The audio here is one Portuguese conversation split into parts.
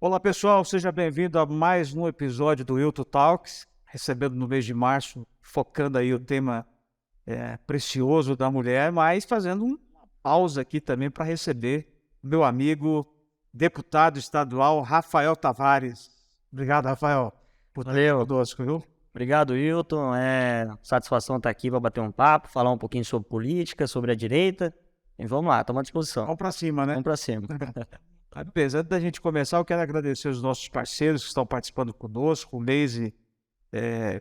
Olá pessoal, seja bem-vindo a mais um episódio do Wilton Talks, recebendo no mês de março, focando aí o tema precioso da mulher, mas fazendo uma pausa aqui também para receber meu amigo deputado estadual Rafael Tavares. Obrigado, Rafael, por estar aqui Valeu, conosco, viu? obrigado, Wilton. Satisfação estar aqui para bater um papo, falar um pouquinho sobre política, sobre a direita. E vamos lá, estamos à disposição. Vamos para cima, né? Vamos para cima. Beleza, antes da gente começar, eu quero agradecer os nossos parceiros que estão participando conosco, o Maze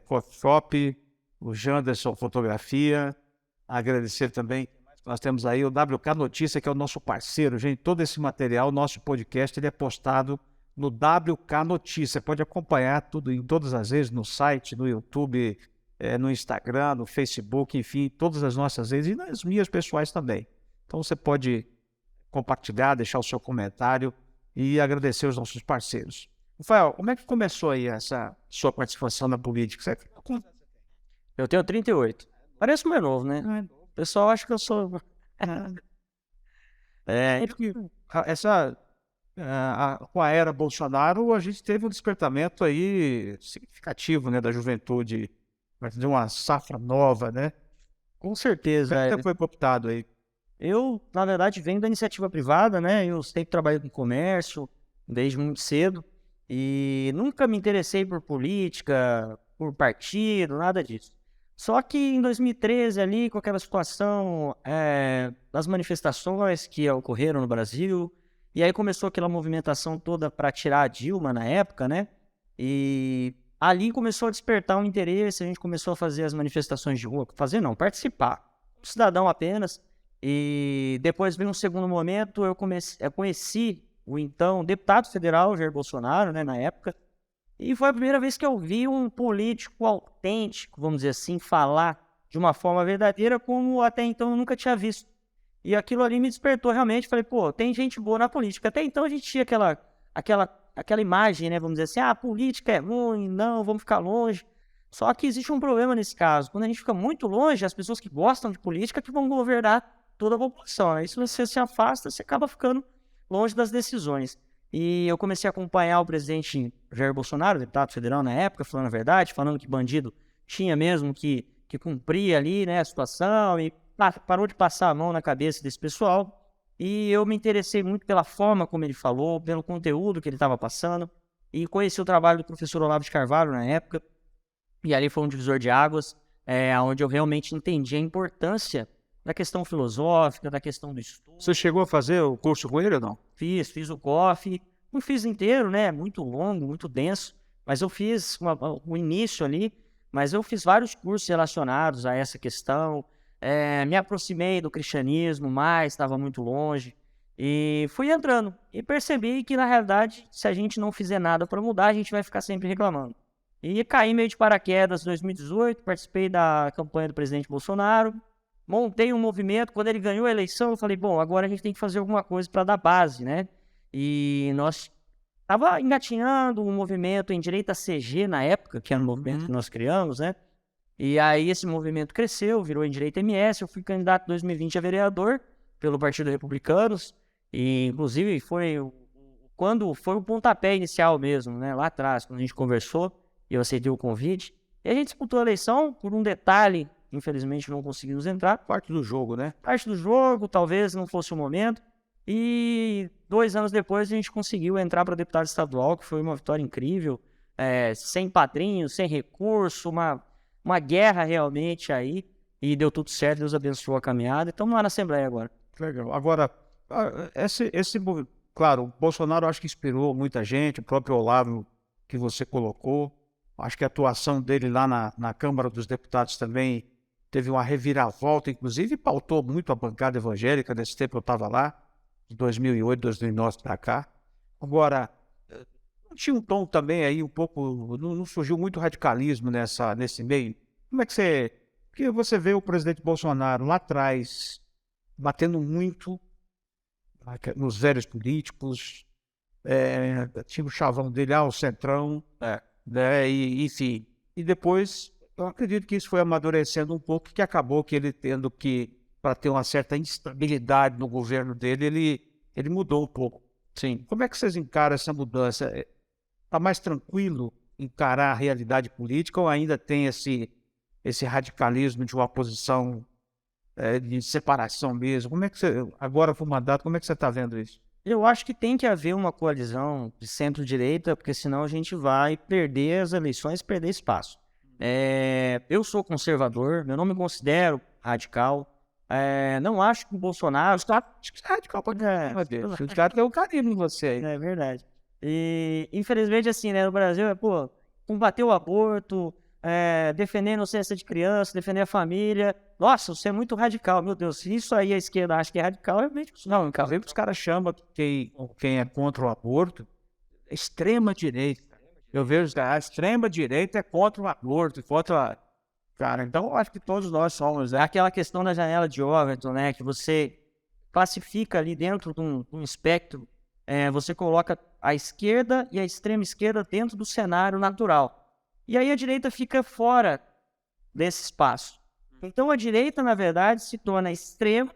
Coffee Shop, o Janderson Fotografia, agradecer também, nós temos aí o WK Notícia, que é o nosso parceiro, gente, todo esse material, nosso podcast, ele é postado no WK Notícia, pode acompanhar tudo em todas as vezes, no site, no YouTube, no Instagram, no Facebook, enfim, todas as nossas redes e nas minhas pessoais também. Então você pode compartilhar, deixar o seu comentário e agradecer os nossos parceiros. Rafael, como é que começou aí essa sua participação na política? Eu tenho 38. Parece mais novo, né? O pessoal acha que eu sou. Com a era Bolsonaro, a gente teve um despertamento aí significativo, né, da juventude, de uma safra nova, né? Com certeza. Como é que foi cooptado aí? Eu, na verdade, venho da iniciativa privada, né? Eu sempre trabalhei com comércio desde muito cedo e nunca me interessei por política, por partido, nada disso. Só que em 2013, ali, com aquela situação das manifestações que ocorreram no Brasil, e aí começou aquela movimentação toda para tirar a Dilma na época, né? E ali começou a despertar um interesse, a gente começou a fazer as manifestações de rua, fazer não, participar, cidadão apenas. E depois veio um segundo momento, eu conheci o então deputado federal Jair Bolsonaro, né, na época, e foi a primeira vez que eu vi um político autêntico, vamos dizer assim, falar de uma forma verdadeira como até então eu nunca tinha visto. E aquilo ali me despertou realmente, falei, pô, tem gente boa na política. Até então a gente tinha aquela imagem, né, vamos dizer assim, a política é ruim, não, vamos ficar longe. Só que existe um problema nesse caso, quando a gente fica muito longe, as pessoas que gostam de política que vão governar toda a população, né? E se você se afasta, você acaba ficando longe das decisões. E eu comecei a acompanhar o presidente Jair Bolsonaro, deputado federal na época, falando a verdade, falando que bandido tinha mesmo que cumprir ali, né, a situação, e parou de passar a mão na cabeça desse pessoal. E eu me interessei muito pela forma como ele falou, pelo conteúdo que ele estava passando, e conheci o trabalho do professor Olavo de Carvalho na época, e ali foi um divisor de águas, onde eu realmente entendi a importância da questão filosófica, da questão do estudo. Você chegou a fazer o curso com ele ou não? Fiz o COF, não fiz inteiro, né? Muito longo, muito denso, mas eu fiz o início ali, mas eu fiz vários cursos relacionados a essa questão, me aproximei do cristianismo, mas estava muito longe, e fui entrando, e percebi que, na realidade, se a gente não fizer nada para mudar, a gente vai ficar sempre reclamando. E caí meio de paraquedas em 2018, participei da campanha do presidente Bolsonaro, montei um movimento. Quando ele ganhou a eleição, eu falei, bom, agora a gente tem que fazer alguma coisa para dar base, né? E nós estava engatinhando um movimento em direita CG na época, que era um movimento que nós criamos, né? E aí esse movimento cresceu, virou em direita MS, eu fui candidato em 2020 a vereador pelo Partido Republicanos, e inclusive quando foi o pontapé inicial mesmo, né? Lá atrás, quando a gente conversou, e eu aceitei o convite, e a gente disputou a eleição por um detalhe. Infelizmente não conseguimos entrar. Parte do jogo, né? Parte do jogo, talvez não fosse o momento. E 2 anos depois a gente conseguiu entrar para deputado estadual, que foi uma vitória incrível, sem padrinho, sem recurso, uma guerra realmente aí. E deu tudo certo, Deus abençoou a caminhada. Estamos lá na Assembleia agora. Legal. Agora, claro, o Bolsonaro acho que inspirou muita gente, o próprio Olavo que você colocou. Acho que a atuação dele lá na Câmara dos Deputados também teve uma reviravolta, inclusive pautou muito a bancada evangélica. Nesse tempo eu estava lá, de 2008, 2009 para cá. Agora, não tinha um tom também aí um pouco, não surgiu muito radicalismo nesse meio? Como é que porque você vê o presidente Bolsonaro lá atrás, batendo muito nos velhos políticos, tinha o chavão dele, o Centrão, né, enfim. E depois, eu acredito que isso foi amadurecendo um pouco, que acabou que ele tendo que, para ter uma certa instabilidade no governo dele, ele mudou um pouco. Sim. Como é que vocês encaram essa mudança? Está mais tranquilo encarar a realidade política ou ainda tem esse radicalismo de uma posição de separação mesmo? Como é que você, agora com o mandato, como é que você está vendo isso? Eu acho que tem que haver uma coalizão de centro-direita, porque senão a gente vai perder as eleições, perder espaço. Eu sou conservador, eu não me considero radical. Não acho que o Bolsonaro... Acho que radical pode os caras têm um carinho em você aí. É verdade. E, infelizmente, assim, né, no Brasil, combater o aborto, defender a inocência de criança, defender a família. Nossa, você é muito radical, meu Deus. Se isso aí a esquerda acha que é radical, realmente... Não, inclusive os caras chamam quem é contra o aborto extrema-direita. Eu vejo que a extrema-direita é contra o aborto, contra... Cara, então eu acho que todos nós somos, É aquela questão da janela de Overton, né? Que você classifica ali dentro de um espectro, você coloca a esquerda e a extrema esquerda dentro do cenário natural. E aí a direita fica fora desse espaço. Então a direita, na verdade, se torna extrema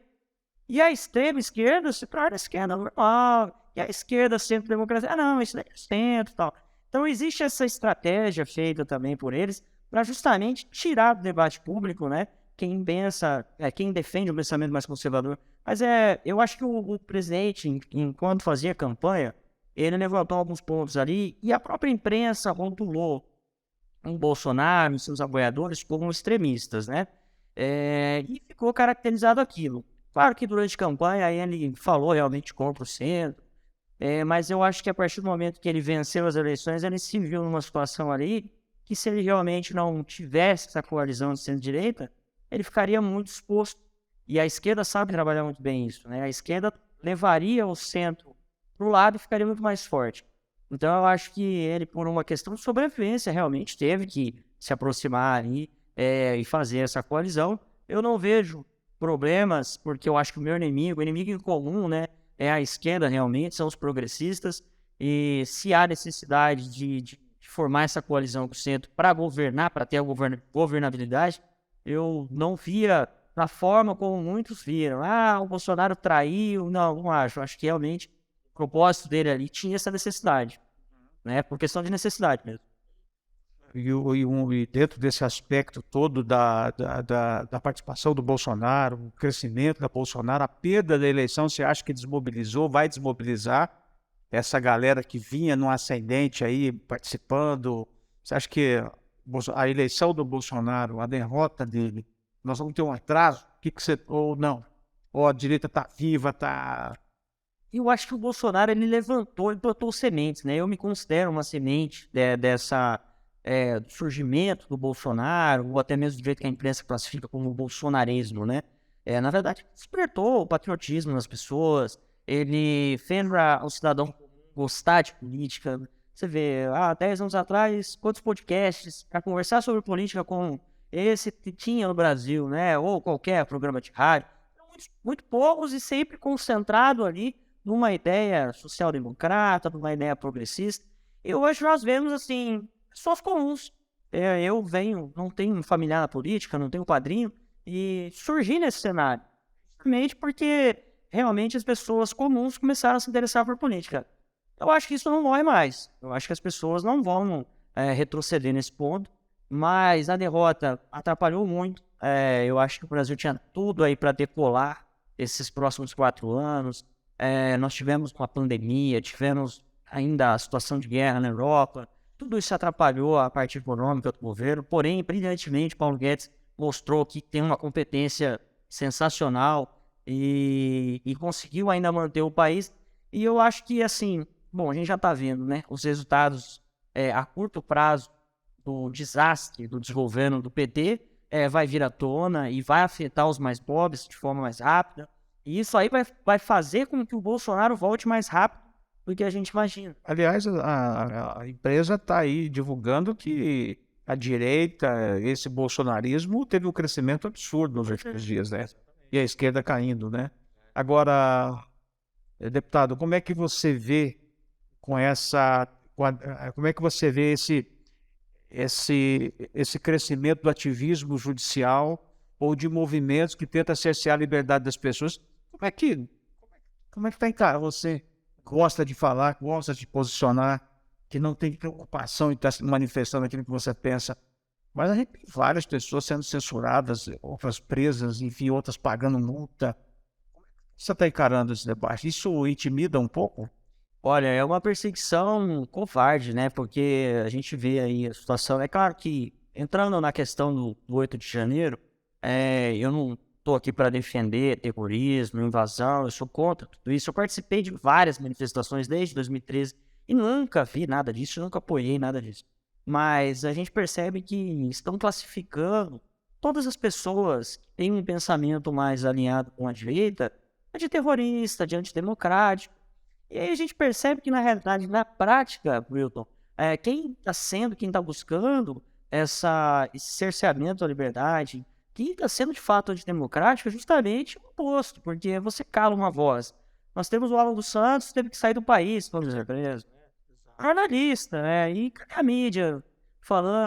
e a extrema esquerda se torna a esquerda normal. E a esquerda centro-democracia, não, isso daí é centro e tal. Então existe essa estratégia feita também por eles para justamente tirar do debate público, né? Quem pensa, quem defende um pensamento mais conservador. Mas eu acho que o presidente, enquanto fazia campanha, ele levantou alguns pontos ali e a própria imprensa rotulou o Bolsonaro e seus apoiadores como extremistas, né? E ficou caracterizado aquilo. Claro que durante a campanha ele falou realmente contra o centro, mas eu acho que a partir do momento que ele venceu as eleições, ele se viu numa situação ali que se ele realmente não tivesse essa coalizão de centro-direita, ele ficaria muito exposto. E a esquerda sabe trabalhar muito bem isso, né? A esquerda levaria o centro para o lado e ficaria muito mais forte. Então eu acho que ele, por uma questão de sobrevivência, realmente teve que se aproximar ali e fazer essa coalizão. Eu não vejo problemas, porque eu acho que o meu inimigo, o inimigo em comum, né, é a esquerda realmente, são os progressistas. E se há necessidade de formar essa coalizão com o centro para governar, para ter a governabilidade, eu não via da forma como muitos viram. O Bolsonaro traiu. Não acho. Acho que realmente o propósito dele ali tinha essa necessidade, né? Por questão de necessidade mesmo. E dentro desse aspecto todo da participação do Bolsonaro, o crescimento da Bolsonaro, a perda da eleição, você acha que desmobilizou, vai desmobilizar essa galera que vinha no ascendente aí, participando? Você acha que a eleição do Bolsonaro, a derrota dele, nós vamos ter um atraso? O que você... Ou não? Ou a direita está viva, está... Eu acho que o Bolsonaro, ele levantou e plantou sementes, né? Eu me considero uma semente do surgimento do Bolsonaro, ou até mesmo do jeito que a imprensa classifica como bolsonarismo, né? Na verdade, despertou o patriotismo nas pessoas, ele fez o cidadão gostar de política. Você vê, há 10 anos atrás, quantos podcasts para conversar sobre política com esse que tinha no Brasil, né? Ou qualquer programa de rádio. Muito, muito poucos e sempre concentrado ali numa ideia social-democrata, numa ideia progressista. E hoje nós vemos, assim, pessoas comuns. Eu não tenho familiar na política, não tenho padrinho, e surgi nesse cenário. Justamente porque realmente as pessoas comuns começaram a se interessar por política. Eu acho que isso não morre mais. Eu acho que as pessoas não vão retroceder nesse ponto, mas a derrota atrapalhou muito. Eu acho que o Brasil tinha tudo aí para decolar esses próximos 4 anos. Nós tivemos uma pandemia, tivemos ainda a situação de guerra na Europa. Tudo isso atrapalhou a parte econômica do governo, porém, brilhantemente, Paulo Guedes mostrou que tem uma competência sensacional e conseguiu ainda manter o país. E eu acho que, assim, bom, a gente já está vendo, né, os resultados a curto prazo do desastre do desgoverno do PT vai vir à tona e vai afetar os mais pobres de forma mais rápida. E isso aí vai fazer com que o Bolsonaro volte mais rápido do que a gente imagina. Aliás, a empresa está aí divulgando que a direita, esse bolsonarismo, teve um crescimento absurdo nos últimos dias, né? E a esquerda caindo, né? Agora, deputado, como é que você vê como é que você vê esse crescimento do ativismo judicial ou de movimentos que tentam cercear a liberdade das pessoas? Como é que está em cara você? gosta de falar, gosta de posicionar, que não tem preocupação em estar se manifestando aquilo que você pensa. Mas a gente tem várias pessoas sendo censuradas, outras presas, enfim, outras pagando multa. Você está encarando esse debate? Isso intimida um pouco? Olha, é uma perseguição covarde, né? Porque a gente vê aí a situação. É claro que, entrando na questão do 8 de janeiro, eu não estou aqui para defender terrorismo, invasão, eu sou contra tudo isso. Eu participei de várias manifestações desde 2013 e nunca vi nada disso, nunca apoiei nada disso. Mas a gente percebe que estão classificando todas as pessoas que têm um pensamento mais alinhado com a direita de terrorista, de antidemocrático. E aí a gente percebe que, na realidade, na prática, Wilton, quem está buscando esse cerceamento da liberdade, quem está sendo de fato antidemocrático é justamente o oposto, porque você cala uma voz. Nós temos o Alan dos Santos, que teve que sair do país, vamos dizer, preso. Jornalista, né? E cadê a mídia falando?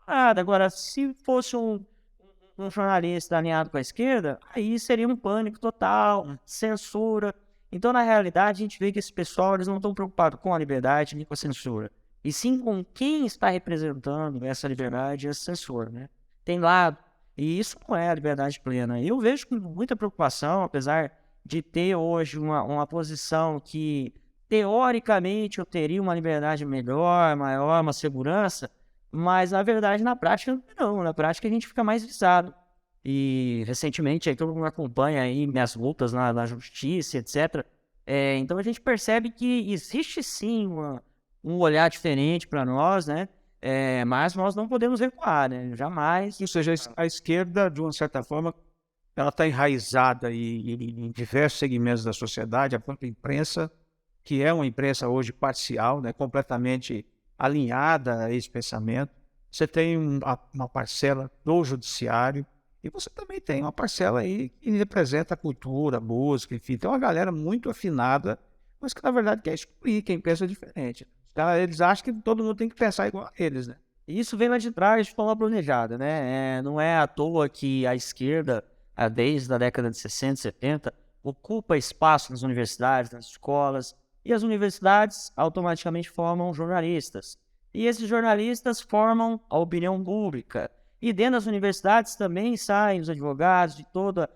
Nada. Agora, se fosse um jornalista alinhado com a esquerda, aí seria um pânico total, censura. Então, na realidade, a gente vê que esse pessoal eles não estão preocupados com a liberdade nem com a censura, e sim com quem está representando essa liberdade e essa censura, né? Tem lado, e isso não é a liberdade plena. Eu vejo com muita preocupação, apesar de ter hoje uma posição que, teoricamente, eu teria uma liberdade melhor, maior, uma segurança, mas, na verdade, na prática, não. Na prática, a gente fica mais visado. E, recentemente, aí todo mundo acompanha aí minhas lutas na justiça, etc. Então, a gente percebe que existe, sim, um olhar diferente para nós, né? Mas nós não podemos recuar, né? Jamais. Ou seja, a esquerda, de uma certa forma, ela está enraizada em diversos segmentos da sociedade, a própria imprensa, que é uma imprensa hoje parcial, né? Completamente alinhada a esse pensamento. Você tem uma parcela do judiciário, e você também tem uma parcela aí que representa a cultura, a música, enfim. Tem uma galera muito afinada, mas que na verdade quer excluir quem pensa diferente. Eles acham que todo mundo tem que pensar igual a eles, né? E isso vem lá de trás de forma planejada, né? Não é à toa que a esquerda, desde a década de 60, 70, ocupa espaço nas universidades, nas escolas, e as universidades automaticamente formam jornalistas. E esses jornalistas formam a opinião pública. E dentro das universidades também saem os advogados, de todos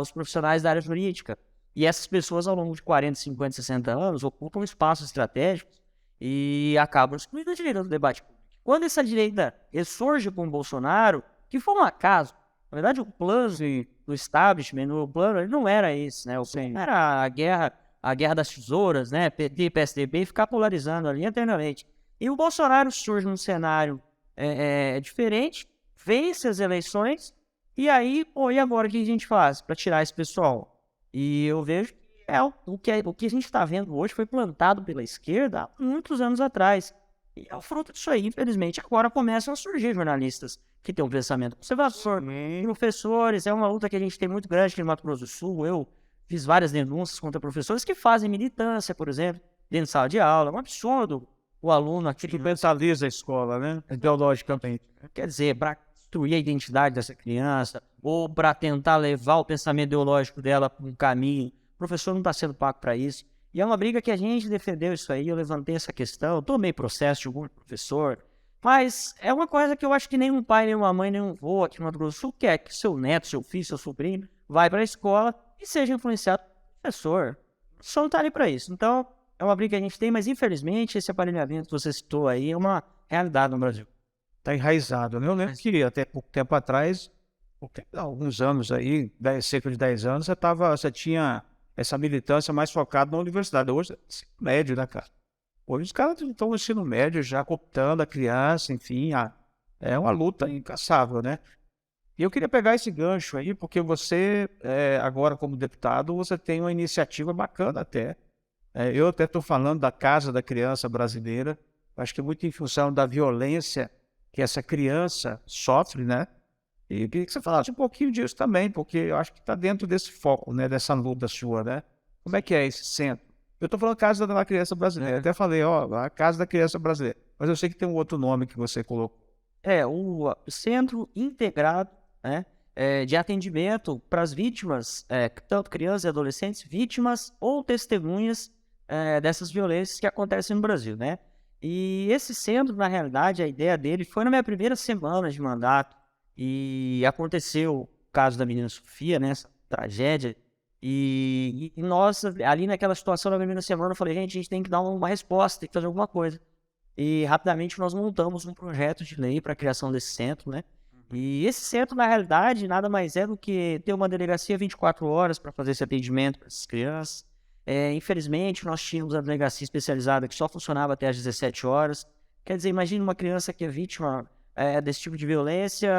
os profissionais da área jurídica. E essas pessoas, ao longo de 40, 50, 60 anos, ocupam espaços estratégicos e acabam excluindo a direita do debate público. Quando essa direita ressurge com o Bolsonaro, que foi um acaso, na verdade o plano do establishment, o plano ele não era esse, né? O plano era a guerra das tesouras, né? PT, PSDB, e ficar polarizando ali eternamente. E o Bolsonaro surge num cenário diferente, vence as eleições, e aí, e agora o que a gente faz para tirar esse pessoal? E eu vejo que o que a gente está vendo hoje foi plantado pela esquerda há muitos anos atrás. E é o fruto disso aí, infelizmente. Agora começam a surgir jornalistas que têm um pensamento conservador, professores. É uma luta que a gente tem muito grande aqui no Mato Grosso do Sul. Eu fiz várias denúncias contra professores que fazem militância, por exemplo, dentro de sala de aula. É um absurdo o aluno aqui que mentaliza a escola, né? Ideologicamente. Quer dizer, para destruir a identidade dessa criança, ou para tentar levar o pensamento ideológico dela para um caminho. O professor não está sendo pago para isso. E é uma briga que a gente defendeu isso aí, eu levantei essa questão, eu tomei processo de algum professor, mas é uma coisa que eu acho que nenhum pai, nenhuma mãe, nenhum avô aqui no Mato Grosso do Sul quer que seu neto, seu filho, seu sobrinho vai para a escola e seja influenciado pelo professor. O professor não está ali para isso. Então, é uma briga que a gente tem, mas infelizmente esse aparelhamento que você citou aí é uma realidade no Brasil. Está enraizado, né? Eu lembro que até pouco tempo atrás, alguns anos aí, cerca de 10 anos, você tinha essa militância mais focada na universidade. Hoje é ensino médio, né, cara? Hoje os caras estão no ensino médio já cooptando a criança, enfim, é uma luta incansável, né? E eu queria pegar esse gancho aí, porque você, agora como deputado, você tem uma iniciativa bacana até. Eu até estou falando da Casa da Criança Brasileira, acho que é muito em função da violência que essa criança sofre, né? E eu queria que você falasse um pouquinho disso também, porque eu acho que está dentro desse foco, né, dessa luta sua, né? Como é que é esse centro? Eu estou falando Casa da Criança Brasileira, até falei, a Casa da Criança Brasileira, mas eu sei que tem um outro nome que você colocou. O Centro Integrado, né, de atendimento para as vítimas, tanto crianças e adolescentes, vítimas ou testemunhas dessas violências que acontecem no Brasil, né? E esse centro, na realidade, a ideia dele foi na minha primeira semana de mandato, e aconteceu o caso da menina Sofia, né, essa tragédia, e nós, ali naquela situação na primeira semana, eu falei, gente, a gente tem que dar uma resposta, tem que fazer alguma coisa. E rapidamente nós montamos um projeto de lei para a criação desse centro, né? E esse centro, na realidade, nada mais é do que ter uma delegacia 24 horas para fazer esse atendimento para essas crianças. Infelizmente, nós tínhamos a delegacia especializada que só funcionava até às 17 horas. Quer dizer, imagine uma criança que é vítima desse tipo de violência,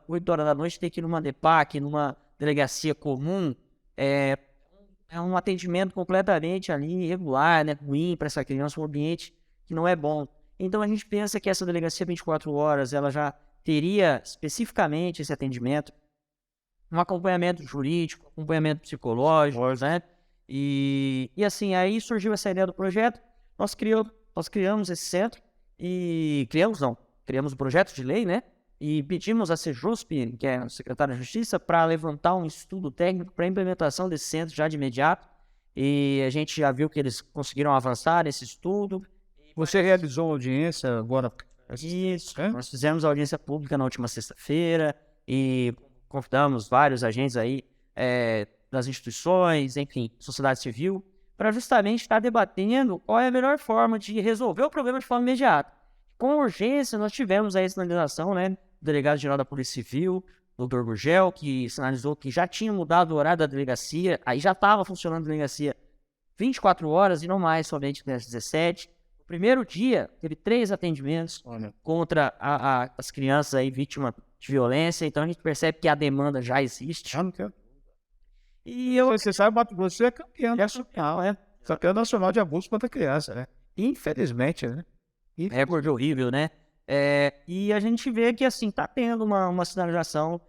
8 horas da noite, tem que ir numa DEPAC, numa delegacia comum. É um atendimento completamente ali irregular, né, ruim para essa criança, um ambiente que não é bom. Então, a gente pensa que essa delegacia 24 horas, ela já teria especificamente esse atendimento, um acompanhamento jurídico, acompanhamento psicológico, né? E assim, aí surgiu essa ideia do projeto, nós criamos esse centro criamos o projeto de lei, né? E pedimos a Sejusp, que é o secretário da Justiça, para levantar um estudo técnico para a implementação desse centro já de imediato. E a gente já viu que eles conseguiram avançar nesse estudo. Você realizou uma audiência agora? Isso, nós fizemos a audiência pública na última sexta-feira e convidamos vários agentes aí das instituições, enfim, sociedade civil, para justamente estar debatendo qual é a melhor forma de resolver o problema de forma imediata. Com urgência, nós tivemos aí a sinalização, né, do delegado-geral da Polícia Civil, doutor Gurgel, que sinalizou que já tinha mudado o horário da delegacia, aí já estava funcionando a delegacia 24 horas e não mais somente das 17. No primeiro dia, teve 3 atendimentos contra as crianças aí vítimas de violência, então a gente percebe que a demanda já existe. E você sabe, Mato Grosso é campeão nacional, campeão nacional de abuso contra criança, né? Infelizmente, né? Recorde horrível, né? E a gente vê que, assim, tá tendo uma sinalização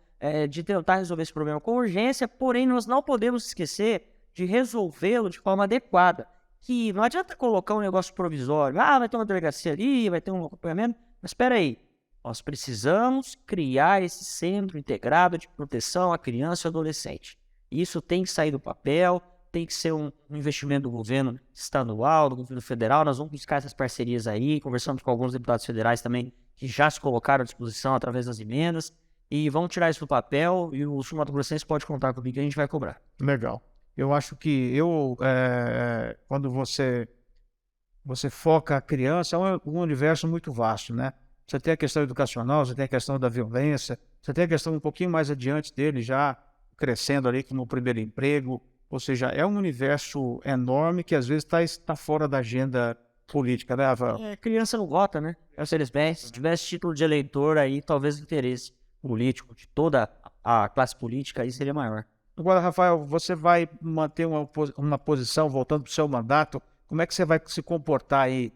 de tentar resolver esse problema com urgência, porém nós não podemos esquecer de resolvê-lo de forma adequada. Que não adianta colocar um negócio provisório, vai ter uma delegacia ali, vai ter um acompanhamento, mas espera aí, nós precisamos criar esse centro integrado de proteção à criança e adolescente. Isso tem que sair do papel, tem que ser um investimento do governo estadual, do governo federal. Nós vamos buscar essas parcerias aí, conversamos com alguns deputados federais também, que já se colocaram à disposição através das emendas, e vamos tirar isso do papel, e o Sul Mato Grossense pode contar comigo que a gente vai cobrar. Legal. Eu acho que quando você foca a criança, é um universo muito vasto, né? Você tem a questão educacional, você tem a questão da violência, você tem a questão um pouquinho mais adiante dele, já crescendo ali como primeiro emprego. Ou seja, é um universo enorme que às vezes está fora da agenda política, né, Rafael? Criança não vota, né? Se tivesse título de eleitor aí, talvez o interesse político de toda a classe política aí seria maior. Agora, Rafael, você vai manter uma posição, voltando para o seu mandato, como é que você vai se comportar aí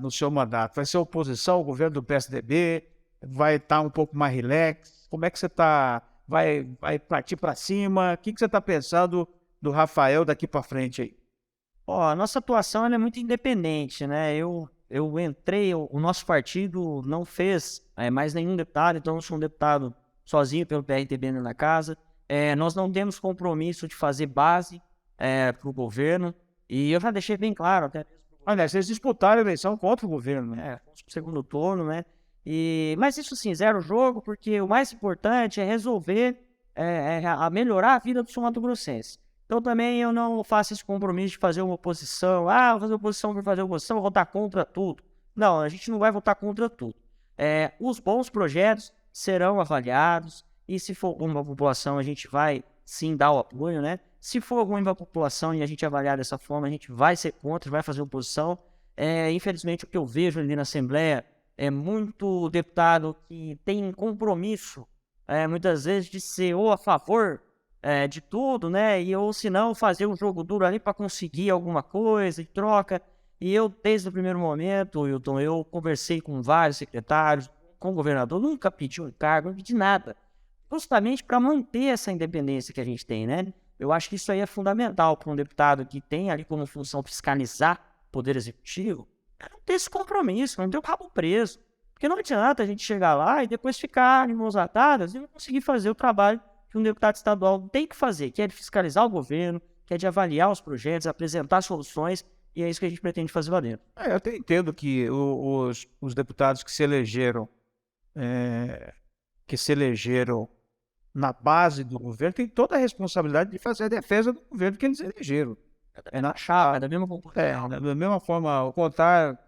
no seu mandato? Vai ser oposição ao governo do PSDB? Vai estar um pouco mais relax? Como é que você está? Vai partir para cima? O que você está pensando do Rafael daqui para frente aí? A nossa atuação ela é muito independente, né? Eu entrei, o nosso partido não fez mais nenhum deputado, então eu sou um deputado sozinho pelo PRTB na casa. Nós não temos compromisso de fazer base para o governo, e eu já deixei bem claro até. Olha, vocês disputaram a eleição contra o governo, né? Segundo turno, né? Mas isso sim, zero jogo, porque o mais importante é resolver, a melhorar a vida do Sul Mato Grossense. Então também eu não faço esse compromisso de fazer uma oposição, vou fazer oposição por fazer oposição, vou votar contra tudo. Não, a gente não vai votar contra tudo. Os bons projetos serão avaliados, e se for alguma população, a gente vai sim dar o apoio, né? Se for alguma população e a gente avaliar dessa forma, a gente vai ser contra, vai fazer oposição. Infelizmente, o que eu vejo ali na Assembleia é muito deputado que tem compromisso, muitas vezes, de ser ou a favor de tudo, né? Ou se não, fazer um jogo duro ali para conseguir alguma coisa em troca. E eu, desde o primeiro momento, Wilton, eu conversei com vários secretários, com o governador, nunca pedi um cargo, não pedi nada. Justamente para manter essa independência que a gente tem, né? Eu acho que isso aí é fundamental para um deputado que tem ali como função fiscalizar o Poder Executivo, não ter esse compromisso, não ter o rabo preso. Porque não adianta a gente chegar lá e depois ficar de mãos atadas e não conseguir fazer o trabalho que um deputado estadual tem que fazer, que é de fiscalizar o governo, que é de avaliar os projetos, apresentar soluções, e é isso que a gente pretende fazer lá dentro. Eu até entendo que os deputados que se elegeram na base do governo têm toda a responsabilidade de fazer a defesa do governo que eles elegeram. É na chapa, é da mesma composição. Da mesma forma, ao contar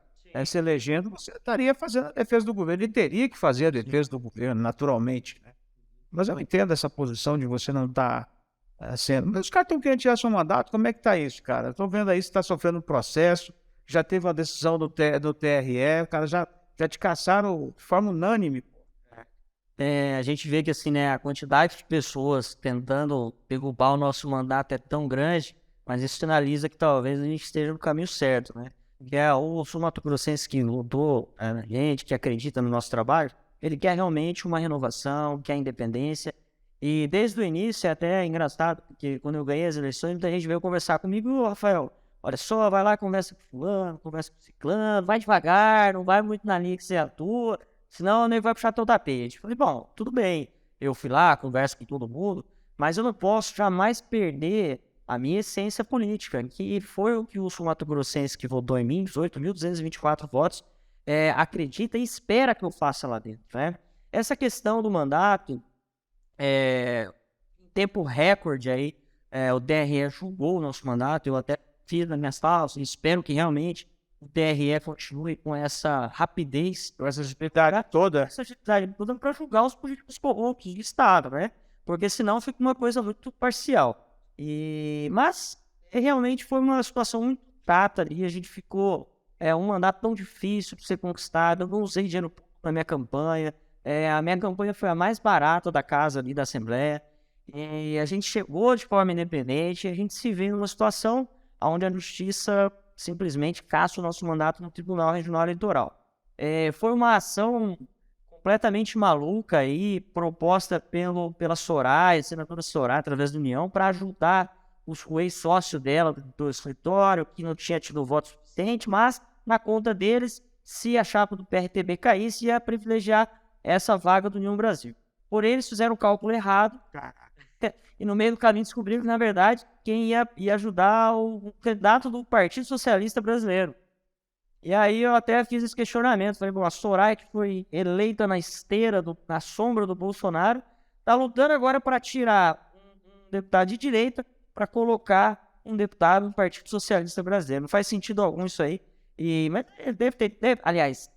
se elegendo, você estaria fazendo a defesa do governo. Ele teria que fazer a defesa do governo, naturalmente, né? Mas eu entendo essa posição de você não estar sendo. Mas os caras estão querendo tirar seu mandato, como é que está isso, cara? Estou vendo aí, você está sofrendo um processo, já teve uma decisão do TRE, o cara já te caçaram de forma unânime. A gente vê que assim, né, a quantidade de pessoas tentando derrubar o nosso mandato é tão grande, mas isso sinaliza que talvez a gente esteja no caminho certo, né? Que é o sul-mato-grossense que lutou, a gente que acredita no nosso trabalho, ele quer realmente uma renovação, quer independência. E desde o início é até engraçado, porque quando eu ganhei as eleições, muita gente veio conversar comigo: ô, Rafael, olha só, vai lá, conversa com fulano, conversa com ciclano, vai devagar, não vai muito na linha que você atua, senão o nego vai puxar teu tapete. Falei, bom, tudo bem, eu fui lá, converso com todo mundo, mas eu não posso jamais perder a minha essência política, que foi o que o sul-mato-grossense que votou em mim, 18.224 votos, acredita e espera que eu faça lá dentro, né? Essa questão do mandato, em tempo recorde aí, o TRE julgou o nosso mandato, eu até fiz nas minhas falas, espero que realmente o TRE continue com essa rapidez, com essa agilidade toda para julgar os políticos corruptos do Estado, né? Porque senão fica uma coisa muito parcial. Mas realmente foi uma situação muito chata ali, a gente ficou um mandato tão difícil de ser conquistado, eu não usei dinheiro na minha campanha, a minha campanha foi a mais barata da casa ali da Assembleia, e a gente chegou de forma independente, e a gente se vê numa situação onde a Justiça simplesmente caça o nosso mandato no Tribunal Regional Eleitoral. Foi uma ação completamente maluca aí, proposta pela Soraya, a senadora Soraya, através da União, para ajudar o ex-sócio dela do escritório, que não tinha tido voto suficiente, mas na conta deles, se a chapa do PRTB caísse, ia privilegiar essa vaga do União Brasil. Porém, eles fizeram o cálculo errado, e no meio do caminho descobriram que, na verdade, quem ia ajudar o candidato do Partido Socialista Brasileiro. E aí eu até fiz esse questionamento, falei, bom, a Soraya, que foi eleita na esteira, na sombra do Bolsonaro, está lutando agora para tirar um deputado de direita para colocar um deputado do Partido Socialista Brasileiro. Não faz sentido algum isso aí. Mas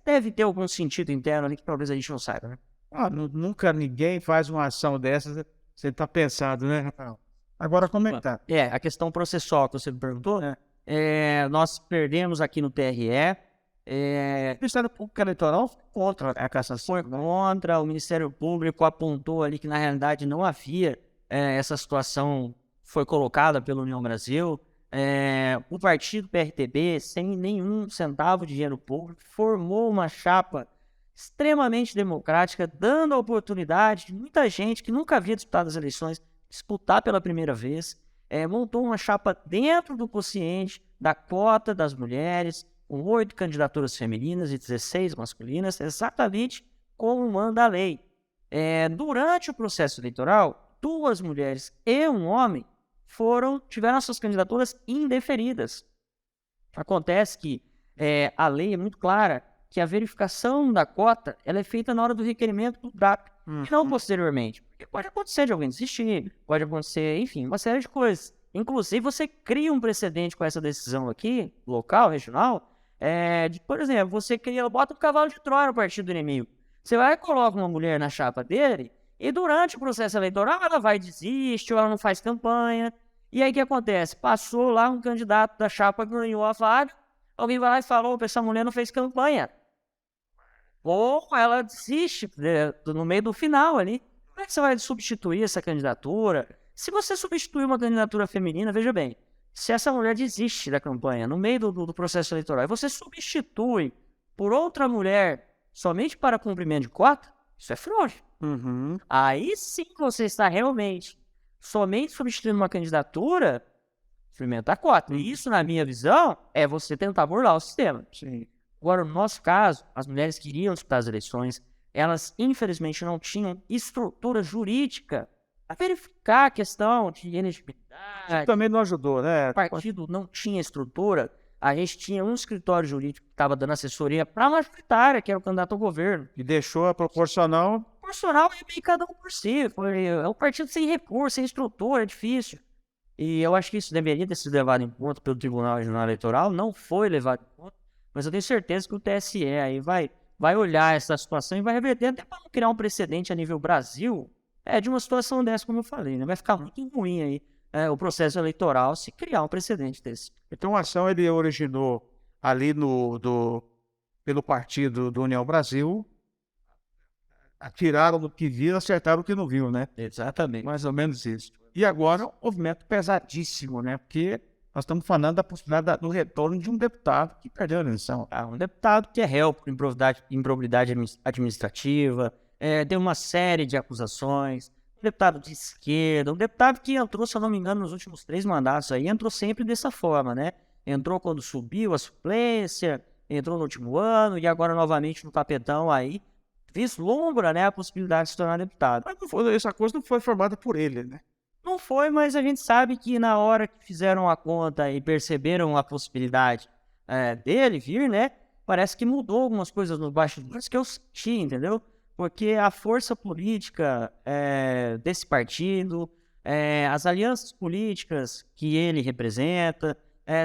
deve ter algum sentido interno ali que talvez a gente não saiba, né? Nunca ninguém faz uma ação dessas, você está pensado, né, Rafael? Agora, como é que tá? A questão processual que você me perguntou, né? Nós perdemos aqui no TRE. O Ministério Público Eleitoral foi contra a cassação. Foi contra, o Ministério Público apontou ali que na realidade não havia essa situação, foi colocada pela União Brasil. O partido PRTB, sem nenhum centavo de dinheiro público, formou uma chapa extremamente democrática, dando a oportunidade de muita gente que nunca havia disputado as eleições disputar pela primeira vez. Montou uma chapa dentro do quociente da cota das mulheres, com 8 candidaturas femininas e 16 masculinas, exatamente como manda a lei. Durante o processo eleitoral, 2 mulheres e um homem tiveram suas candidaturas indeferidas. Acontece que a lei é muito clara que a verificação da cota ela é feita na hora do requerimento do DAP, e não posteriormente. Porque pode acontecer de alguém desistir, pode acontecer, enfim, uma série de coisas. Inclusive, você cria um precedente com essa decisão aqui, local, regional, por exemplo, você bota um cavalo de Troia no partido do inimigo. Você vai e coloca uma mulher na chapa dele, e durante o processo eleitoral ela vai desistir, ou ela não faz campanha. E aí o que acontece? Passou lá um candidato da chapa, ganhou a vaga, alguém vai lá e falou, essa mulher não fez campanha. Ou ela desiste no meio do final ali. Como é que você vai substituir essa candidatura? Se você substituir uma candidatura feminina, veja bem, se essa mulher desiste da campanha no meio do processo eleitoral e você substitui por outra mulher somente para cumprimento de cota, isso é fraude. Aí sim você está realmente somente substituindo uma candidatura, cumprimento da cota. E isso, na minha visão, é você tentar burlar o sistema. Sim. Agora, no nosso caso, as mulheres queriam disputar as eleições, elas infelizmente não tinham estrutura jurídica para verificar a questão de Isso elegibilidade. também não ajudou, né? O partido não tinha estrutura, a gente tinha um escritório jurídico que estava dando assessoria para a majoritária, que era o candidato ao governo. E deixou a proporcional. Proporcional é meio cada um por si. É um partido sem recurso, sem estrutura, é difícil. E eu acho que isso deveria ter sido levado em conta pelo Tribunal Regional Eleitoral, não foi levado em conta, mas eu tenho certeza que o TSE aí vai olhar essa situação e vai reverter até para não criar um precedente a nível Brasil, de uma situação dessa, como eu falei, né? Vai ficar muito ruim aí o processo eleitoral se criar um precedente desse. Então a ação ele originou ali pelo partido do União Brasil, atiraram no que viu, acertaram o que não viu, né? Exatamente. Mais ou menos isso. E agora, um movimento pesadíssimo, né? Porque nós estamos falando da possibilidade do retorno de um deputado que perdeu a eleição. Um deputado que é réu por improbidade administrativa, tem uma série de acusações, um deputado de esquerda, um deputado que entrou, se eu não me engano, nos últimos 3 mandatos aí, entrou sempre dessa forma, né? Entrou quando subiu a suplência, entrou no último ano e agora novamente no tapetão aí, vislumbra, né, a possibilidade de se tornar deputado. Mas não foi, essa coisa não foi formada por ele, né? Não foi, mas a gente sabe que na hora que fizeram a conta e perceberam a possibilidade dele vir, né? Parece que mudou algumas coisas nos bastidores que eu senti, entendeu? Porque a força política desse partido, as alianças políticas que ele representa,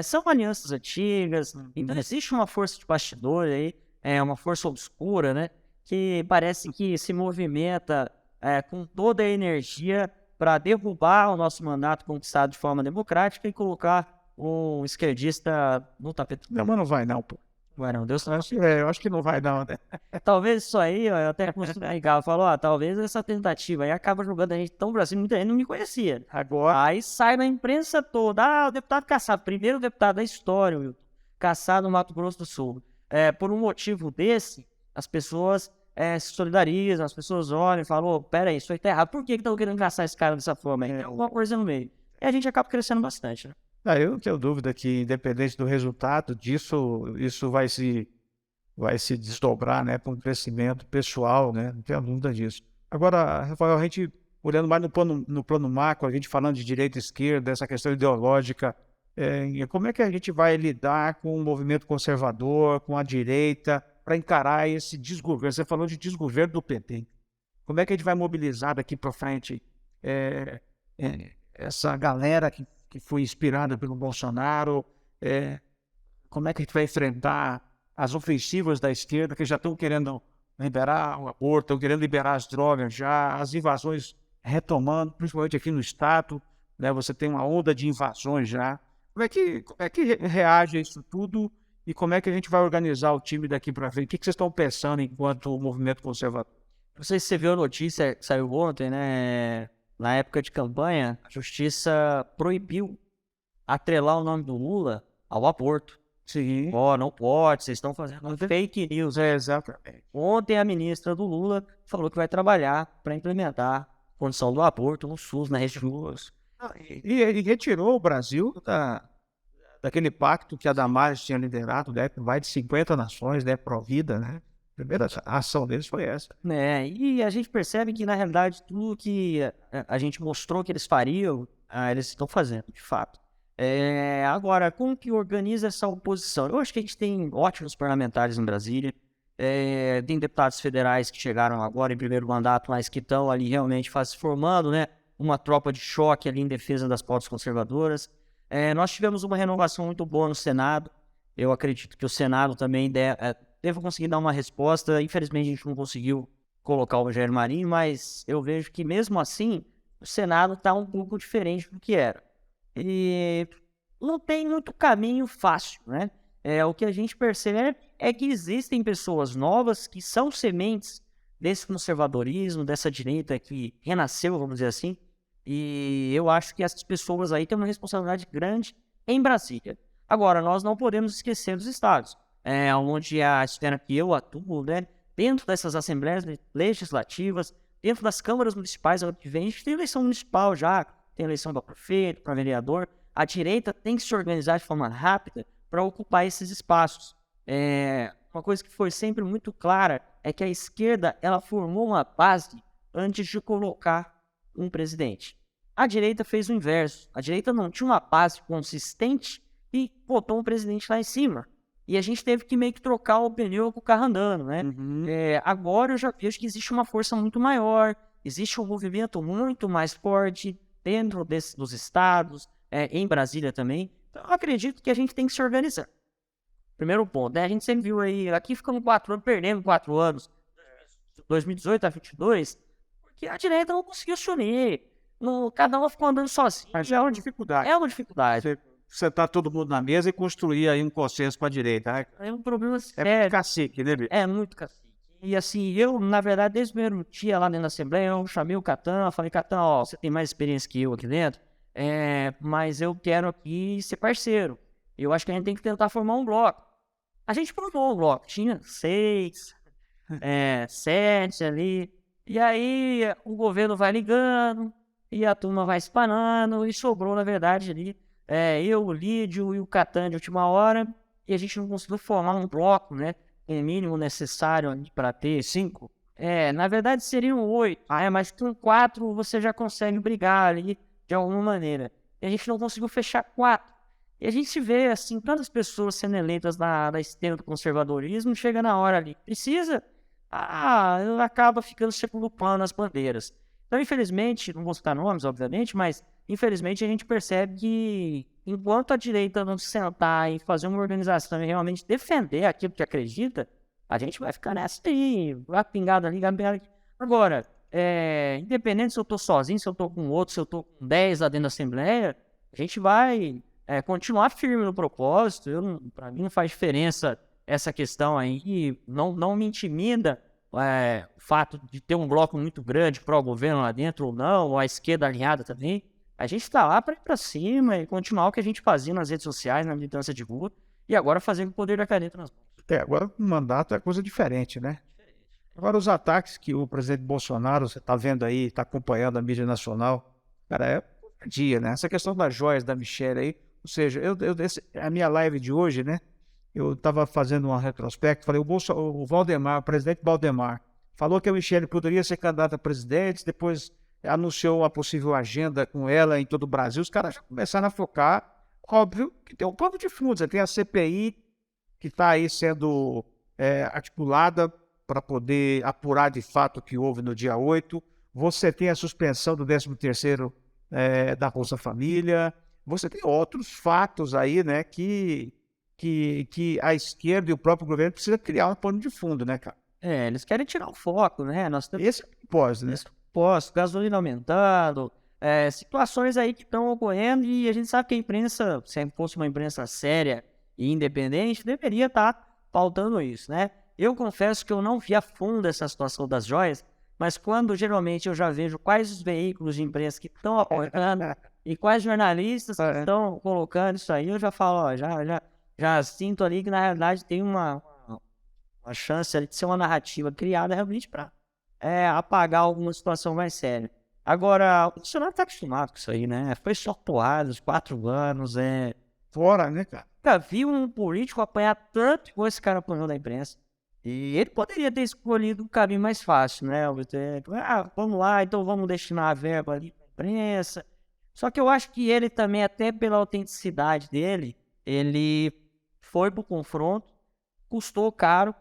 são alianças antigas, então existe uma força de bastidor aí, uma força obscura, né? Que parece que se movimenta com toda a energia para derrubar o nosso mandato conquistado de forma democrática e colocar um esquerdista no tapete. Não, mas não vai não, pô. Ué, não, Deus Eu acho que não vai não, né? Talvez isso aí, ó, eu até costumo Galo falou, talvez essa tentativa aí acaba jogando a gente tão pra cima, muita gente não me conhecia. Agora, Aí sai na imprensa toda, o deputado caçado, primeiro deputado da história, Wilton, caçado no Mato Grosso do Sul. Por um motivo desse, as pessoas se solidarizam, as pessoas olham e falam, peraí, isso aí tá errado, por que estão querendo caçar esse cara dessa forma aí? Tem alguma coisa no meio. E a gente acaba crescendo bastante, né? eu não tenho dúvida que, independente do resultado disso, isso vai se desdobrar, né, para um crescimento pessoal, né? Não tenho dúvida disso. Agora, Rafael, a gente olhando mais no plano macro, a gente falando de direita e esquerda, essa questão ideológica, como é que a gente vai lidar com o movimento conservador, com a direita, para encarar esse desgoverno? Você falou de desgoverno do PT. Como é que a gente vai mobilizar daqui para frente essa galera que foi inspirada pelo Bolsonaro? Como é que a gente vai enfrentar as ofensivas da esquerda que já estão querendo liberar o aborto, estão querendo liberar as drogas já, as invasões retomando, principalmente aqui no estado, né? Você tem uma onda de invasões já. Como é que reage a isso tudo e como é que a gente vai organizar o time daqui para frente? O que vocês estão pensando enquanto movimento conservador? Não sei se você viu a notícia que saiu ontem, né? Na época de campanha, a justiça proibiu atrelar o nome do Lula ao aborto. Sim. Não pode, vocês estão fazendo fake news. Exatamente. Ontem a ministra do Lula falou que vai trabalhar para implementar a condição do aborto no SUS, na rede SUS. E retirou o Brasil daquele pacto que a Damares tinha liderado, né, com mais de 50 nações, né, pró-vida, né? A primeira ação deles foi essa. E a gente percebe que, na realidade, tudo que a gente mostrou que eles fariam, eles estão fazendo, de fato. Agora, como que organiza essa oposição? Eu acho que a gente tem ótimos parlamentares em Brasília, tem deputados federais que chegaram agora em primeiro mandato, mas que estão ali realmente se formando, né? Uma tropa de choque ali em defesa das pautas conservadoras. Nós tivemos uma renovação muito boa no Senado. Eu acredito que o Senado também deve conseguir dar uma resposta. Infelizmente, a gente não conseguiu colocar o Rogério Marinho, mas eu vejo que mesmo assim, o Senado está um pouco diferente do que era. E não tem muito caminho fácil, né? O que a gente percebe é que existem pessoas novas que são sementes desse conservadorismo, dessa direita que renasceu, vamos dizer assim. E eu acho que essas pessoas aí têm uma responsabilidade grande em Brasília. Agora, nós não podemos esquecer dos estados, onde a esfera que eu atuo, né? Dentro dessas assembleias legislativas, dentro das câmaras municipais, ano que vem, a gente tem eleição municipal já, tem eleição para prefeito, para vereador. A direita tem que se organizar de forma rápida para ocupar esses espaços. uma coisa que foi sempre muito clara é que a esquerda ela formou uma base antes de colocar um presidente. A direita fez o inverso. A direita não tinha uma base consistente e botou um presidente lá em cima. E a gente teve que meio que trocar o pneu com o carro andando, né? Agora eu já vejo que existe uma força muito maior, existe um movimento muito mais forte dentro dos estados, em Brasília também. Então eu acredito que a gente tem que se organizar. Primeiro ponto, né? A gente sempre viu aí, aqui ficamos 4 anos, perdendo 4 anos, 2018 a 2022, porque a direita não conseguiu se unir. Cada um ficou andando sozinho. Mas é uma dificuldade. É uma dificuldade. Sentar todo mundo na mesa e construir aí um consenso com a direita. Né? É um problema É sério. cacique, né, Bicho? É muito cacique. E assim, eu, na verdade, desde o primeiro dia lá dentro da Assembleia, eu chamei o Catan, falei, Catan, ó, você tem mais experiência que eu aqui dentro, mas eu quero aqui ser parceiro. Eu acho que a gente tem que tentar formar um bloco. A gente formou um bloco, tinha 6, 7 ali, e aí o governo vai ligando, e a turma vai espanando, e sobrou, na verdade, ali, eu, o Lídio e o Catan de última hora, e a gente não conseguiu formar um bloco, né? O mínimo necessário para ter 5. Na verdade seriam 8. Mas com 4 você já consegue brigar ali de alguma maneira. E a gente não conseguiu fechar 4. E a gente vê, assim, tantas pessoas sendo eleitas da esteira do conservadorismo, chega na hora ali, precisa, acaba ficando segundo plano as bandeiras. Então, infelizmente, não vou citar nomes, obviamente, mas infelizmente a gente percebe que enquanto a direita não se sentar e fazer uma organização e realmente defender aquilo que acredita, a gente vai ficar nessa aí, vai pingado ali, pingado aqui. Agora, independente se eu tô sozinho, se eu tô com outro, se eu tô com 10 lá dentro da Assembleia, a gente vai continuar firme no propósito. Para mim não faz diferença essa questão aí, não me intimida o fato de ter um bloco muito grande pró-governo lá dentro ou não, ou a esquerda alinhada também. A gente está lá para ir para cima e continuar o que a gente fazia nas redes sociais, na militância de rua, e agora fazer com o poder da caneta nas mãos. Agora o mandato é coisa diferente, né? Agora os ataques que o presidente Bolsonaro, você está vendo aí, está acompanhando a mídia nacional, cara, é dia, né? Essa questão das joias da Michelle aí, ou seja, a minha live de hoje, né? Eu estava fazendo um retrospecto, falei, o Valdemar, o presidente Valdemar, falou que a Michelle poderia ser candidata a presidente, depois anunciou a possível agenda com ela em todo o Brasil, os caras já começaram a focar, óbvio que tem um pano de fundo, você tem a CPI que está aí sendo articulada para poder apurar de fato o que houve no dia 8, você tem a suspensão do 13º da Bolsa Família, você tem outros fatos aí, né, que a esquerda e o próprio governo precisa criar um pano de fundo, né, cara? Eles querem tirar o foco, né? Esse é o propósito, né? Gasolina aumentando, situações aí que estão ocorrendo e a gente sabe que a imprensa, se fosse uma imprensa séria e independente, deveria estar pautando isso, né? Eu confesso que eu não vi a fundo essa situação das joias, mas quando geralmente eu já vejo quais os veículos de imprensa que estão apoiando e quais jornalistas que estão colocando isso aí, eu já falo, ó, já sinto ali que na realidade tem uma chance ali de ser uma narrativa criada realmente para apagar alguma situação mais séria. Agora, o Bolsonaro tá acostumado com isso aí, né? Foi só porrada, 4 anos, fora, né, cara? Nunca vi um político apanhar tanto igual esse cara apanhou da imprensa. E ele poderia ter escolhido um caminho mais fácil, né? Vamos lá, então vamos destinar a verba ali para a imprensa. Só que eu acho que ele também, até pela autenticidade dele, ele foi pro confronto, custou caro,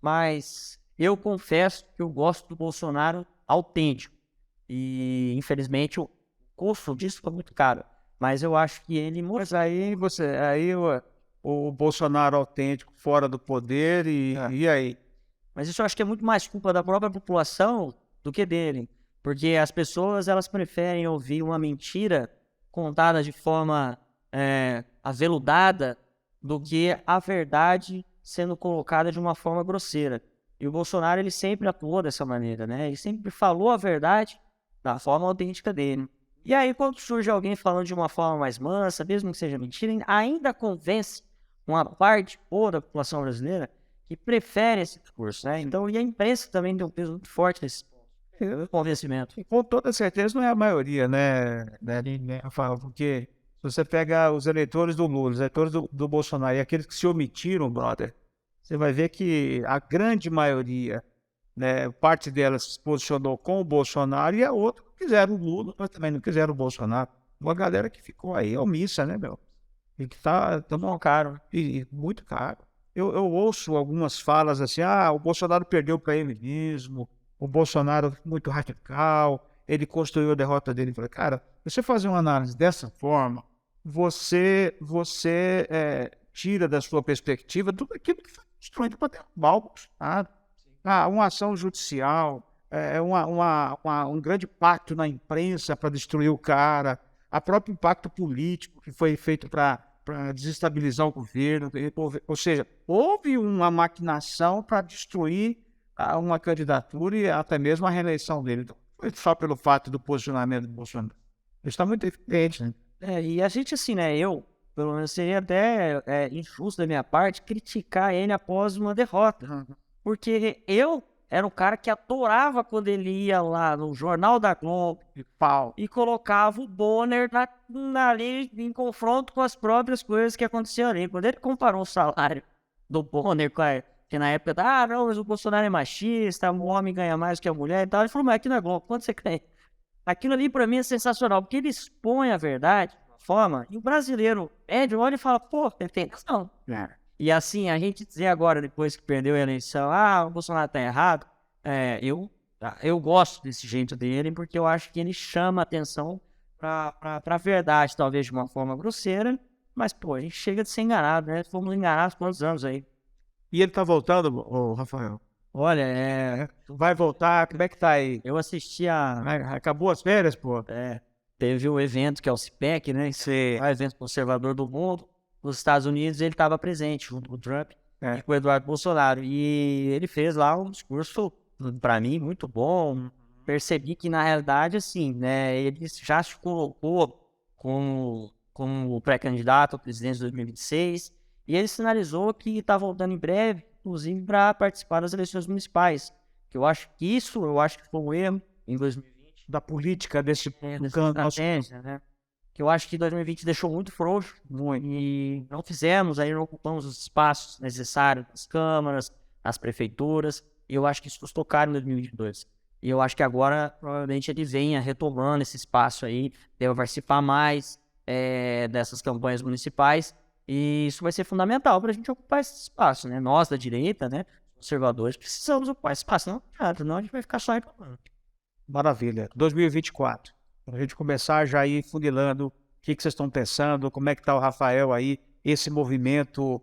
mas eu confesso que eu gosto do Bolsonaro autêntico. E, infelizmente, o custo disso foi muito caro. Mas eu acho que ele... Mas aí o Bolsonaro autêntico fora do poder e aí? Mas isso eu acho que é muito mais culpa da própria população do que dele. Porque as pessoas, elas preferem ouvir uma mentira contada de forma aveludada do que a verdade sendo colocada de uma forma grosseira. E o Bolsonaro, ele sempre atuou dessa maneira, né? Ele sempre falou a verdade da forma autêntica dele. E aí, quando surge alguém falando de uma forma mais mansa, mesmo que seja mentira, ainda convence uma parte boa da população brasileira que prefere esse discurso, né? Então, e a imprensa também tem um peso muito forte nesse convencimento. E com toda certeza não é a maioria, né, porque se você pega os eleitores do Lula, os eleitores do Bolsonaro e aqueles que se omitiram, brother, você vai ver que a grande maioria, né, parte delas se posicionou com o Bolsonaro e a outra não quiseram o Lula, mas também não quiseram o Bolsonaro. Uma galera que ficou aí omissa, né, meu? E que tá tão caro, e muito caro. Eu ouço algumas falas assim, o Bolsonaro perdeu para ele mesmo, o Bolsonaro é muito radical, ele construiu a derrota dele. Eu falei, cara, você fazer uma análise dessa forma, você tira da sua perspectiva tudo aquilo que foi construído para derrubar o Bolsonaro. Uma ação judicial, um grande pacto na imprensa para destruir o cara, a próprio impacto político que foi feito para desestabilizar o governo, ou seja, houve uma maquinação para destruir uma candidatura e até mesmo a reeleição dele. Então, foi só pelo fato do posicionamento do Bolsonaro. Isso está muito evidente, né? E a gente, assim, né, pelo menos, seria até injusto da minha parte criticar ele após uma derrota. Porque eu era um cara que adorava quando ele ia lá no Jornal da Globo e colocava o Bonner ali em confronto com as próprias coisas que aconteciam ali. Quando ele comparou o salário do Bonner que na época, não, mas o Bolsonaro é machista, o homem ganha mais que a mulher e tal, ele falou, mas aqui na Globo, quanto você ganha? Aquilo ali pra mim é sensacional, porque ele expõe a verdade de uma forma, e o brasileiro médio olha e fala, pô, ele tem razão. E assim, a gente dizer agora, depois que perdeu a eleição, o Bolsonaro tá errado, eu gosto desse jeito dele, porque eu acho que ele chama atenção pra verdade, talvez de uma forma grosseira, mas, pô, a gente chega de ser enganado, né? Fomos enganados por quantos anos aí. E ele tá voltando, Rafael? Olha, vai voltar? Como é que tá aí? Eu assisti Acabou as férias, pô? Teve o evento que é o CPEC, né? Sim. O evento conservador do mundo. Nos Estados Unidos ele estava presente junto com o Trump e com o Eduardo Bolsonaro. E ele fez lá um discurso, para mim, muito bom. Percebi que, na realidade, assim, né, ele já se colocou como pré-candidato ao presidente de 2026 e ele sinalizou que está voltando em breve, inclusive para participar das eleições municipais. Que eu acho que foi um erro em 2020. Da política dessa estratégia, né? Que eu acho que 2020 deixou muito frouxo, e não ocupamos os espaços necessários nas câmaras, nas prefeituras, e eu acho que isso custou caro em 2022. E eu acho que agora, provavelmente, ele venha retomando esse espaço aí, deve participar mais dessas campanhas municipais, e isso vai ser fundamental para a gente ocupar esse espaço, né? Nós, da direita, né, conservadores, precisamos ocupar esse espaço, senão a gente vai ficar só reclamando. Maravilha. 2024. Para a gente começar já ir funilando o que vocês estão pensando, como é que está o Rafael aí, esse movimento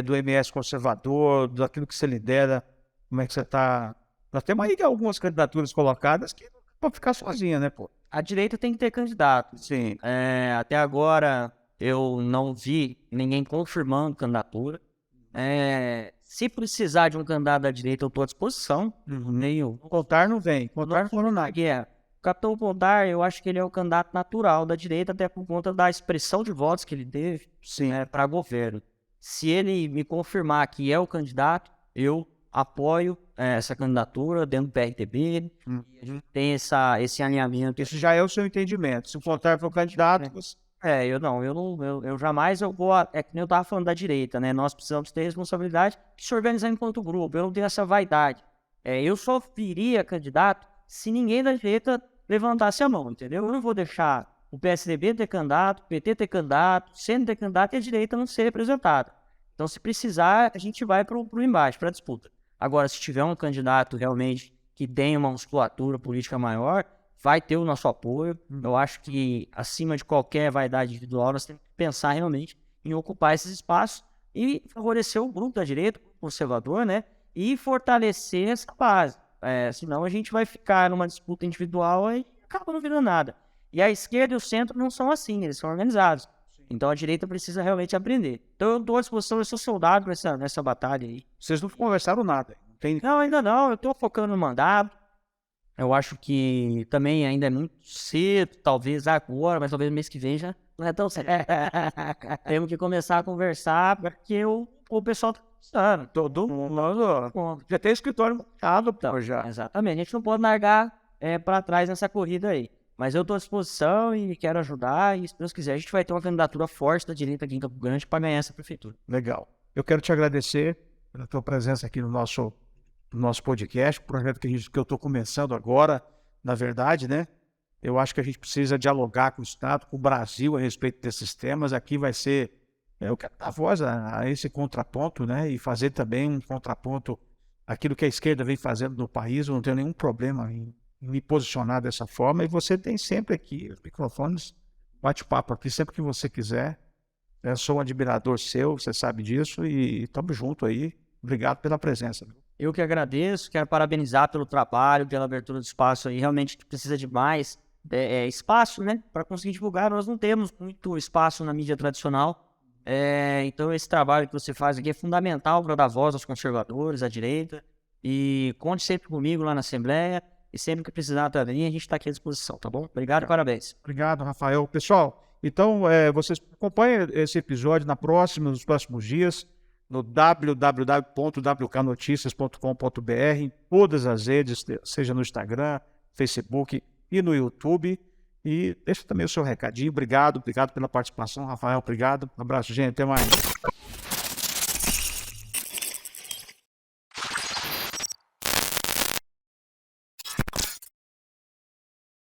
do MS conservador, daquilo que você lidera, como é que você está... Nós temos aí algumas candidaturas colocadas que não vão ficar sozinha, né, pô? A direita tem que ter candidato. Sim. Até agora eu não vi ninguém confirmando candidatura. Se precisar de um candidato da direita, eu estou à disposição. O Contar não vem. Contar não na guerra. O Capitão Contar, eu acho que ele é o candidato natural da direita, até por conta da expressão de votos que ele teve para governo. Se ele me confirmar que é o candidato, eu apoio essa candidatura dentro do PRTB. E a gente tem esse alinhamento. Isso já é o seu entendimento. Se o Contar for candidato... Eu jamais vou... É que nem eu estava falando da direita, né? Nós precisamos ter responsabilidade de se organizar enquanto grupo. Eu não tenho essa vaidade. Eu só viria candidato se ninguém da direita levantasse a mão, entendeu? Eu não vou deixar o PSDB ter candidato, o PT ter candidato, o CN ter candidato e a direita não ser representada. Então, se precisar, a gente vai para o embate, para a disputa. Agora, se tiver um candidato realmente que tenha uma musculatura política maior, vai ter o nosso apoio. Eu acho que, acima de qualquer vaidade individual, nós temos que pensar realmente em ocupar esses espaços e favorecer o grupo da direita, o conservador, né? E fortalecer essa base. Senão a gente vai ficar numa disputa individual e acaba não virando nada. E a esquerda e o centro não são assim, eles são organizados. Então a direita precisa realmente aprender. Então eu estou à disposição, eu sou soldado nessa batalha aí. Vocês não conversaram nada? Não, ainda não. Eu estou focando no mandato. Eu acho que também ainda é muito cedo, talvez agora, mas talvez mês que vem já não é tão cedo. Temos que começar a conversar, porque o pessoal está precisando. Todo mundo já tem escritório montado, então, já. Exatamente, a gente não pode largar para trás nessa corrida aí. Mas eu estou à disposição e quero ajudar, e se Deus quiser, a gente vai ter uma candidatura forte da direita aqui em Campo Grande para ganhar essa prefeitura. Legal. Eu quero te agradecer pela tua presença aqui no nosso podcast, projeto que eu estou começando agora, na verdade, né? Eu acho que a gente precisa dialogar com o Estado, com o Brasil a respeito desses temas. Aqui vai ser, eu quero dar voz a esse contraponto, né? E fazer também um contraponto àquilo que a esquerda vem fazendo no país. Eu não tenho nenhum problema em me posicionar dessa forma. E você tem sempre aqui os microfones, bate-papo aqui sempre que você quiser. Eu sou um admirador seu, você sabe disso, e estamos juntos aí. Obrigado pela presença. Eu que agradeço, quero parabenizar pelo trabalho, pela abertura do espaço aí. Realmente a gente precisa de mais espaço, né, para conseguir divulgar. Nós não temos muito espaço na mídia tradicional. Então esse trabalho que você faz aqui é fundamental para dar voz aos conservadores, à direita. E conte sempre comigo lá na Assembleia. E sempre que precisar também, a gente está aqui à disposição, tá bom? Obrigado e parabéns. Obrigado, Rafael. Pessoal, então vocês acompanhem esse episódio nos próximos dias, no www.wknoticias.com.br, em todas as redes, seja no Instagram, Facebook e no YouTube. E deixa também o seu recadinho. Obrigado pela participação, Rafael. Obrigado. Um abraço, gente. Até mais.